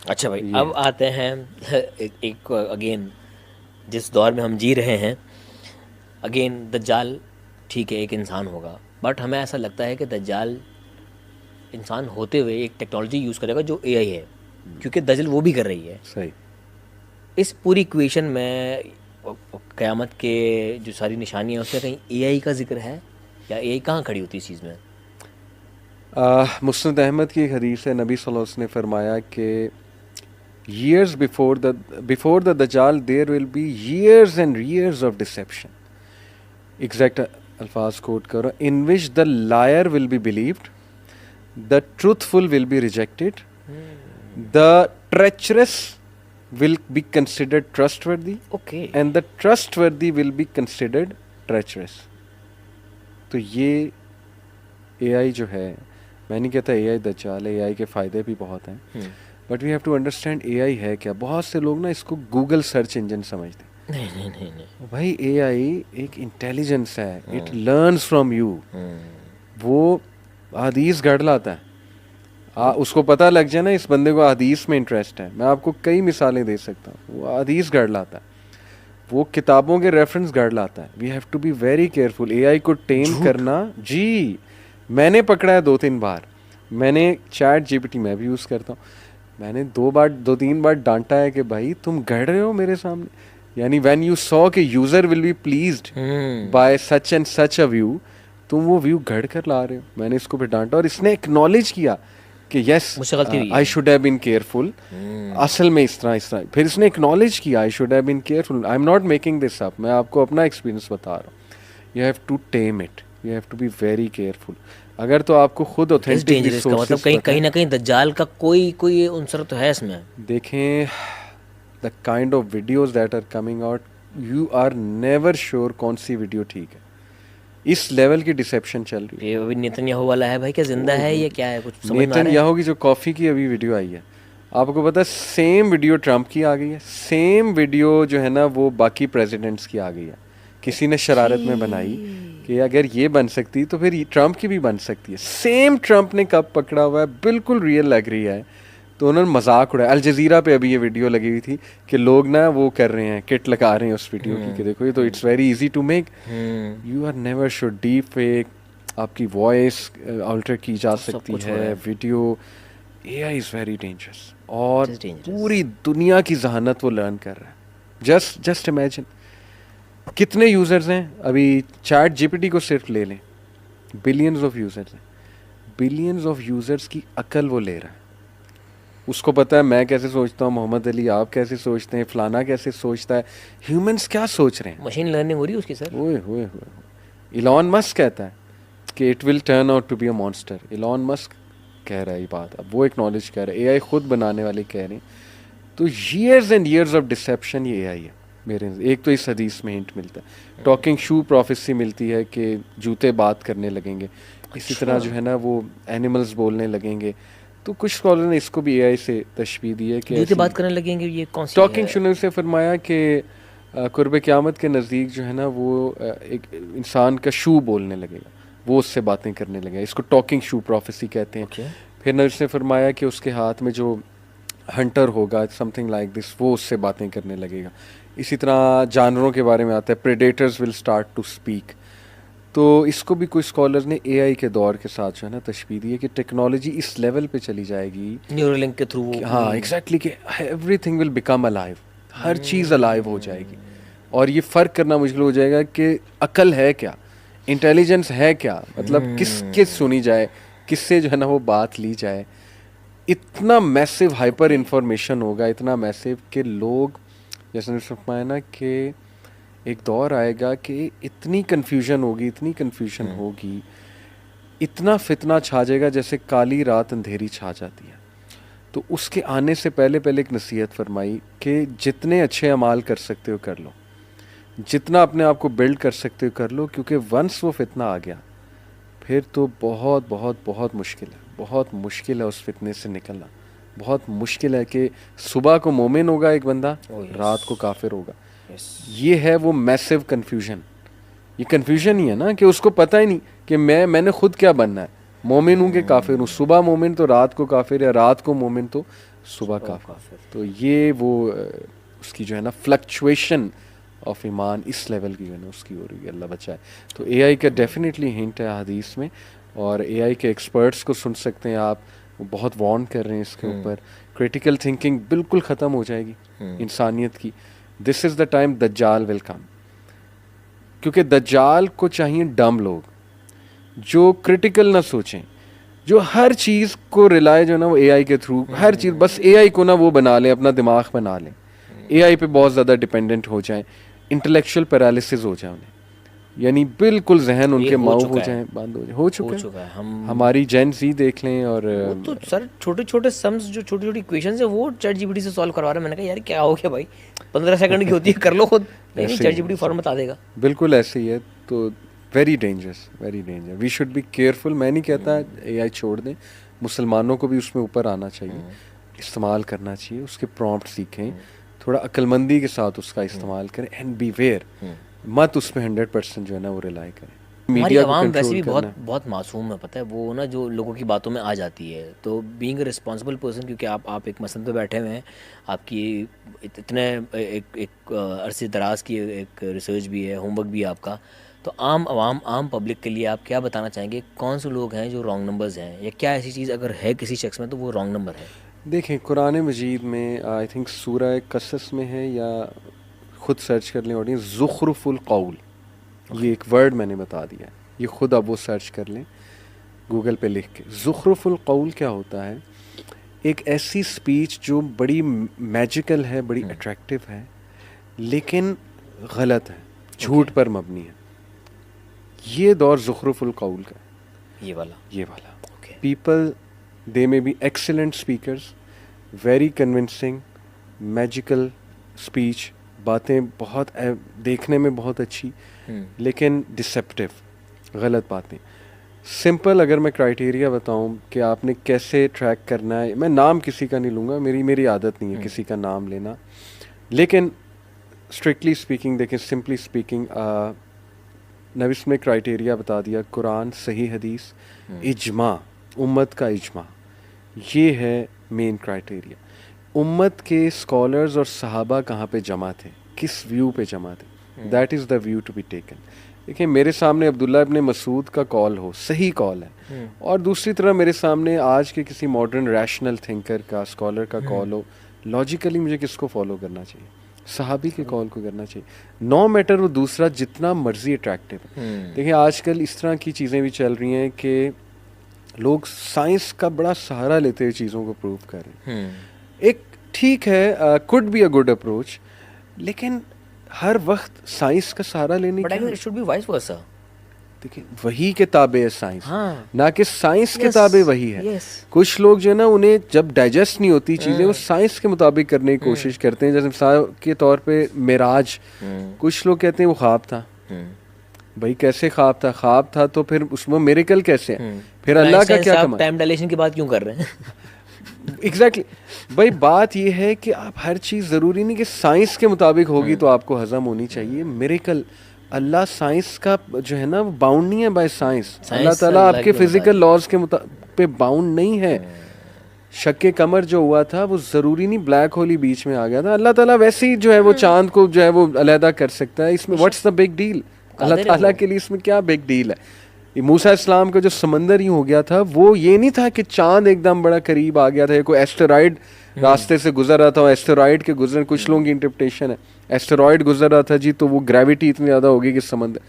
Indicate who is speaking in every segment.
Speaker 1: अच्छा भाई,
Speaker 2: ये
Speaker 1: अब आते हैं एक अगेन जिस दौर में हम जी रहे हैं। अगेन दज्जाल, ठीक है, एक इंसान होगा, बट हमें ऐसा लगता है कि दज्जाल इंसान होते हुए एक टेक्नोलॉजी यूज़ करेगा जो एआई है, क्योंकि दजल वो भी कर रही है।
Speaker 2: सही।
Speaker 1: इस पूरी इक्वेशन में क़यामत के जो सारी निशानियाँ हैं उसमें कहीं एआई का जिक्र है, या एआई कहाँ खड़ी होती है इस चीज़ में?
Speaker 2: मुस्नद अहमद की एक हदीस है, नबी सल्लल्लाहु अलैहि वसल्लम ने फरमाया कि years before the dajjal there will be years and years of deception, exact अल्फाज कोट करो, in which the liar will be believed, the truthful will be rejected, the treacherous will be considered trustworthy
Speaker 1: okay.
Speaker 2: and the trustworthy will be considered treacherous. तो ये AI जो है, मैं नहीं कहता AI दज्जाल है, एआई के फ़ायदे भी बहुत हैं, but we have to understand AI है क्या। बहुत से लोग ना इसको गूगल सर्च इंजन समझते हैं।
Speaker 1: नहीं नहीं नहीं नहीं।
Speaker 2: भाई एआई एक इंटेलिजेंस है, इट लर्न्स फ्रॉम यू। वो हदीस गढ़ लाता है। उसको पता लग जाए ना इस बंदे को हदीस में इंटरेस्ट है, मैं आपको कई मिसालें दे सकता हूँ। वो हदीस गढ़ लाता है, वो किताबों के रेफरेंस गढ़ लाता है। We have to be very careful AI को टेम
Speaker 1: झूठ।
Speaker 2: करना। जी, मैंने पकड़ा है 2-3 बार। मैंने चैट जीपीटी मैं भी यूज़ करता हूँ, मैंने 2-3 बार डांटा है कि भाई तुम गढ़ रहे हो मेरे सामने। यानी व्हेन यू सॉ कि user will be pleased bye such and such a view, तुम वो व्यू गढ़ कर ला रहे हो। मैंने इसको फिर डांटा और इसने एक्नॉलेज किया कि यस
Speaker 1: मुझसे गलती हुई
Speaker 2: आई
Speaker 1: है।
Speaker 2: Should have been careful. असल में इस तरह फिर इसने एक्नॉलेज किया I should have been careful, I am not making this up, मैं आपको अपना एक्सपीरियंस बता रहा हूँ। You have to tame it, you have to be very careful. अगर तो आपको खुद
Speaker 1: इट इज़
Speaker 2: ऑथेंटिक
Speaker 1: डेंजरस का मतलब
Speaker 2: रिसोर्सेज
Speaker 1: कहीं
Speaker 2: पता
Speaker 1: कहीं
Speaker 2: है।
Speaker 1: ना कहीं दज्जाल का कोई कोई अंसर तो है इसमें।
Speaker 2: देखें the kind of videos that are coming out, you are never sure कौन सी वीडियो ठीक है। इस लेवल की डिसेप्शन चल रही
Speaker 1: ये अभी नेतन्याहू वाला है भाई, क्या
Speaker 2: है।
Speaker 1: जिंदा है
Speaker 2: ओहो,
Speaker 1: ये, क्या है, कुछ समझ में आ रहा है?
Speaker 2: नेतन्याहू की जो कॉफ़ी की अभी वीडियो आई है, आपको पता है सेम वीडियो ट्रंप की आ गई है, सेम वीडियो जो है ना वो बाकी प्रेसिडेंट्स की आ गई है। किसी ने
Speaker 1: ओके।
Speaker 2: शरारत में बनाई कि अगर ये बन सकती तो फिर ट्रंप की भी बन सकती है। सेम ट्रंप ने कब पकड़ा हुआ है, बिल्कुल रियल लग रही है। तो उन्होंने मजाक उड़ाया। अल जजीरा पे अभी ये वीडियो लगी हुई थी कि लोग ना वो कर रहे हैं, किट लगा रहे हैं उस वीडियो की कि देखो ये तो it's very easy to make. You are never should deep fake, आपकी वॉइस अल्टर की जा
Speaker 1: सब
Speaker 2: सकती
Speaker 1: कुछ हो रहा
Speaker 2: है,
Speaker 1: है।
Speaker 2: Video. AI is very dangerous और
Speaker 1: इट इज़ डेंजरस।
Speaker 2: पूरी दुनिया की जहानत वो लर्न कर रहा है। जस्ट इमेजिन कितने यूज़र्स हैं अभी। चैट जीपीटी को सिर्फ ले लें, बिलियंस ऑफ यूज़र्स हैं। बिलियंस ऑफ यूज़र्स की अकल वो ले रहा है। उसको पता है मैं कैसे सोचता हूँ, मोहम्मद अली आप कैसे सोचते हैं, फलाना कैसे सोचता है, ह्यूमंस क्या सोच रहे हैं।
Speaker 1: मशीन लर्निंग हो रही है उसकी सर।
Speaker 2: ओए होए होए। इलॉन मस्क कहता है कि it will turn out to be a monster. Elon Musk कह रहा है ये बात, अब वो एक्नॉलेज कर रहे हैं, एआई खुद बनाने वाले कह रहे हैं। तो years and years of deception ये एआई है मेरे। एक तो इस हदीस में हिंट मिलता है, टॉकिंग शू प्रोफेसी मिलती है कि जूते बात करने लगेंगे। इसी
Speaker 1: अच्छा।
Speaker 2: तरह जो है ना वो एनिमल्स बोलने लगेंगे। तो कुछ स्कॉलर ने इसको भी एआई से तशबीह दी है कि
Speaker 1: जूते
Speaker 2: ऐसी
Speaker 1: बात करने लगेंगे, ये कौन सी
Speaker 2: टॉकिंग
Speaker 1: है?
Speaker 2: शू से फरमाया कि कुर्ब क़यामत के नज़दीक जो है ना वो एक इंसान का शू बोलने लगेगा, वो उससे बातें करने लगेगा। इसको टॉकिंग शू प्रोफेसी कहते हैं।
Speaker 1: ओके।
Speaker 2: फिर नबी ने फरमाया कि उसके हाथ में जो हंटर होगा समथिंग लाइक दिस, वो उससे बातें करने लगेगा। इसी तरह जानवरों के बारे में आता है, predators will start to speak. तो इसको भी कुछ स्कॉलर ने एआई के दौर के साथ जो है ना तशबीह दी है कि टेक्नोलॉजी इस लेवल पे चली जाएगी
Speaker 1: न्यूरोलिंक के थ्रू वो
Speaker 2: कि हाँ
Speaker 1: पूरी।
Speaker 2: एग्जैक्टली कि everything will become alive, her cheese alive हो जाएगी। और ये फ़र्क करना मुश्किल हो जाएगा कि अकल है क्या, इंटेलिजेंस है क्या, मतलब किसके सुनी जाए, किससे जो है ना वो बात ली जाए। इतना मैसिव हाइपर इंफॉर्मेशन होगा, इतना मैसिव कि लोग, जैसे फरमाया ना कि एक दौर आएगा कि इतनी कन्फ्यूजन होगी, इतनी कन्फ्यूजन होगी, इतना फितना छा जाएगा जैसे काली रात अंधेरी छा जाती है। तो उसके आने से पहले पहले एक नसीहत फरमाई कि जितने अच्छे अमाल कर सकते हो कर लो, जितना अपने आप को बिल्ड कर सकते हो कर लो, क्योंकि वंस वो फितना आ गया फिर तो बहुत बहुत बहुत मुश्किल है, बहुत मुश्किल है उस फितने से निकलना। बहुत मुश्किल है कि सुबह को मोमिन होगा एक बंदा,
Speaker 1: ओह यस।
Speaker 2: रात को काफिर होगा।
Speaker 1: यस।
Speaker 2: ये है वो मैसिव कन्फ्यूजन। ये कन्फ्यूजन ही है ना कि उसको पता ही नहीं कि मैंने खुद क्या बनना है। मोमिन हूँ कि काफिर हूँ, सुबह मोमिन तो रात को काफिर, या रात को मोमिन तो सुबह काफिर। तो ये वो उसकी जो है ना फ्लक्चुएशन ऑफ ईमान इस लेवल की जो है ना उसकी हो रही है, अल्लाह बचाए। तो एआई का डेफिनेटली हिंट है हदीस में, और एआई के एक्सपर्ट्स को सुन सकते हैं आप, वो बहुत वार्न कर रहे हैं इसके ऊपर। क्रिटिकल थिंकिंग बिल्कुल ख़त्म हो जाएगी इंसानियत की। This is the time Dajjal will come, क्योंकि दज्जाल को चाहिए डम लोग जो क्रिटिकल ना सोचें, जो हर चीज़ को रिलाय जो है ना वो एआई के थ्रू, हर चीज़ बस एआई को ना वो बना लें, अपना दिमाग बना लें, एआई पे बहुत ज़्यादा डिपेंडेंट हो जाएं, इंटेलेक्चुअल पैरालिसिस हो जाए उन्हें, यानी बिल्कुल जहन उनके माऊ हो जाए, बंद हो जाए। हो चुका है। हमारी जेन ज़ी देख लें, और
Speaker 1: वो तो सर छोटे छोटे सम्स जो छोटी छोटी इक्वेशन है वो चैट जीपीटी से सॉल्व करवा रहे हैं। मैंने कहा यार क्या हो गया भाई, 15 सेकंड की होती है, कर लो खुद। नहीं, चैट जीपीटी फॉर्म बता देगा।
Speaker 2: बिल्कुल ऐसे ही है। तो very dangerous, very danger. We should be careful. मैं नहीं कहता एआई छोड़ दें, मुसलमानों को भी उसमें ऊपर आना चाहिए, इस्तेमाल करना चाहिए, उसके प्रॉम्प्ट सीखें, थोड़ा अक्लमंदी के साथ उसका इस्तेमाल करें, एंड बी वेयर, मत उस पर 100% जो है ना वो रिलाई करें।
Speaker 1: हमारी आवाम वैसे भी बहुत बहुत मासूम है, पता है वो ना, जो लोगों की बातों में आ जाती है। तो बीइंग अ रिस्पॉन्सिबल पर्सन, क्योंकि आप एक मसलन पे बैठे हुए हैं, आपकी इतने एक अरसे दराज की एक रिसर्च भी है, होमवर्क भी है आपका, तो आम आवाम, आम पब्लिक के लिए आप क्या बताना चाहेंगे? कौन से लोग हैं जो रॉन्ग नंबर्स हैं, या क्या ऐसी चीज़ अगर है किसी शख्स में तो वो रॉन्ग नंबर है?
Speaker 2: देखें, कुरान मजीद में आई थिंक सूरह कसस में है, या ख़ुद सर्च कर लें ऑडियंस, ज़ुख़रुफ़ुल क़ौल, ये एक वर्ड मैंने बता दिया है, ये खुद अब वो सर्च कर लें गूगल पे लिख के। ज़ुख़रुफ़ुल क़ौल क्या होता है? एक ऐसी स्पीच जो बड़ी मैजिकल है, बड़ी अट्रैक्टिव है, लेकिन गलत है, झूठ पर मबनी है। ये दौर ज़ुख़रुफ़ुल क़ौल का है, ये वाला। People, they may be excellent speakers, very convincing, magical speech, बातें बहुत देखने में बहुत अच्छी, लेकिन डिसेप्टिव, गलत बातें। सिंपल अगर मैं क्राइटेरिया बताऊं कि आपने कैसे ट्रैक करना है, मैं नाम किसी का नहीं लूँगा, मेरी आदत नहीं है किसी का नाम लेना, लेकिन स्ट्रिक्टली स्पीकिंग देखें, सिंपली स्पीकिंग, नबिस ने क्राइटेरिया बता दिया, कुरान, सही हदीस, इज्मा, उम्मत का इज्मा, ये है मेन क्राइटेरिया। उम्मत के स्कॉलर्स और सहाबा कहाँ पे जमा थे, किस व्यू पे जमा थे, that is the view to be taken. देखिए, मेरे सामने अब्दुल्ला इब्न मसूद का कॉल हो, सही कॉल है, और दूसरी तरफ मेरे सामने आज के किसी मॉडर्न रैशनल थिंकर का, स्कॉलर का कॉल हो, लॉजिकली मुझे किसको फॉलो करना चाहिए? सहाबी के कॉल को करना चाहिए, नो मैटर वो दूसरा जितना मर्जी अट्रैक्टिव है। देखिए, आजकल इस तरह की चीज़ें भी चल रही हैं कि लोग साइंस का बड़ा सहारा लेते हुए चीज़ों को प्रूव कर रहे हैं। एक ठीक है, could be a good approach, लेकिन हर वक्त साइंस का सहारा लेने
Speaker 1: but I think it should be vice versa.
Speaker 2: देखिए, वही किताबें है साइंस, ना कि साइंस किताबें वही है। कुछ लोग जो है ना, उन्हें जब डाइजेस्ट नहीं होती चीज़ें, वो साइंस के मुताबिक करने की कोशिश करते हैं। जैसे मिसाल के तौर पे मेराज, कुछ लोग कहते हैं वो ख्वाब था। भाई कैसे ख्वाब था? ख्वाब था तो फिर उसमें मिरेकल कैसे है? फिर अल्लाह का क्या कमाल?
Speaker 1: टाइम डायलेशन की बात क्यों कर रहे हैं?
Speaker 2: एग्जैक्टली भाई, बात ये है कि आप हर चीज़ ज़रूरी नहीं कि साइंस के मुताबिक होगी तो आपको हजम होनी चाहिए। मिरेकल, अल्लाह साइंस का जो है ना बाउंड नहीं है बाय साइंस। अल्लाह ताला आपके फिजिकल लॉज के पे बाउंड नहीं है। शक्के कमर जो हुआ था वो ज़रूरी नहीं ब्लैक होल ही बीच में आ गया था। अल्लाह ताला वैसे ही जो है वो चांद को जो है वो अलहदा कर सकता है। इसमें व्हाट्स द बिग डील? अल्लाह ताला के लिए इसमें क्या बिग डील है? मूसा इस्लाम का जो समंदर ही हो गया था, वो ये नहीं था कि चांद एकदम बड़ा करीब आ गया था, कोई एस्टेरॉइड रास्ते से गुजर रहा था। एस्टेरॉइड के गुजरने, कुछ लोगों की इंटरप्रिटेशन है एस्टेरॉइड गुजर रहा था जी, तो वो ग्रेविटी इतनी ज़्यादा होगी कि समंदर,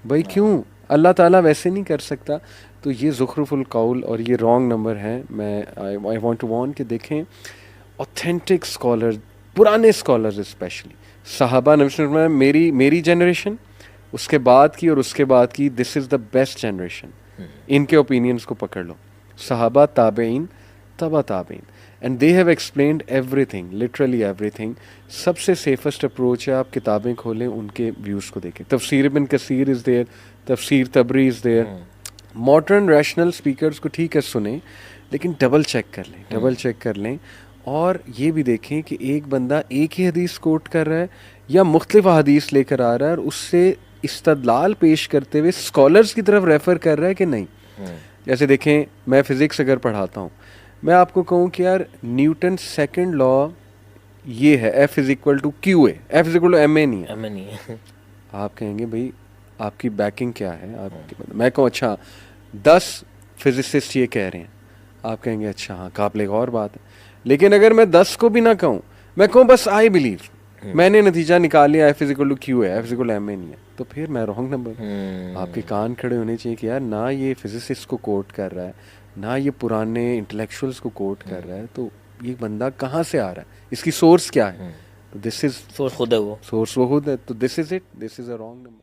Speaker 2: भाई क्यों? अल्लाह ताला वैसे नहीं कर सकता। तो ये ज़ुख़रुफ़ुल क़ौल और ये रॉन्ग नंबर है। मैं आई वांट टू वार्न कि देखें, ऑथेंटिक स्कॉलर, पुराने स्कॉलर्स स्पेशली, सहाबा, मेरी जनरेशन, उसके बाद की और उसके बाद की, this is the best generation. इनके ओपिनियंस को पकड़ लो, सहाबा, ताबेईन, तबा ताबेईन, and they have explained everything, literally everything. सबसे सेफेस्ट अप्रोच है आप किताबें खोलें, उनके व्यूज़ को देखें। तफसीर इब्न कसीर इज़ देयर, तफसीर Tabari is there. Modern rational speakers को ठीक है सुने, लेकिन डबल चेक कर लें, और ये भी देखें कि एक बंदा एक ही हदीस कोट कर रहा है या मुख्तलिफ हदीस लेकर आ रहा है और उससे इस्तदलाल पेश करते हुए स्कॉलर्स की तरफ रेफ़र कर रहा है कि नहीं। जैसे देखें, मैं फ़िज़िक्स अगर पढ़ाता हूँ, मैं आपको कहूँ कि यार न्यूटन सेकंड लॉ ये है, F is equal to q a, F is equal to m a नहीं है।
Speaker 1: हमें नहीं है।
Speaker 2: आप कहेंगे भाई आपकी बैकिंग क्या है आपकी, मैं कहूँ अच्छा 10 फिजिसिस्ट ये कह रहे हैं, आप कहेंगे अच्छा हाँ काबिल और बात है। लेकिन अगर मैं 10 को भी ना कहूँ, मैं कहूँ बस आई बिलीव, मैंने नतीजा निकाल लिया F is equal to q है, F is equal to m a नहीं है, तो फिर मैं रॉन्ग नंबर। आपके कान खड़े होने चाहिए कि यार ना ये फिजिसिस्ट को कोट कर रहा है, ना ये पुराने इंटेलेक्चुअल्स को कोट कर रहा है, तो ये बंदा कहाँ से आ रहा है, इसकी सोर्स क्या है? तो दिस इज
Speaker 1: सोर्स खुद है वो।
Speaker 2: सोर्स वो खुद है, तो this is it, this is a wrong number.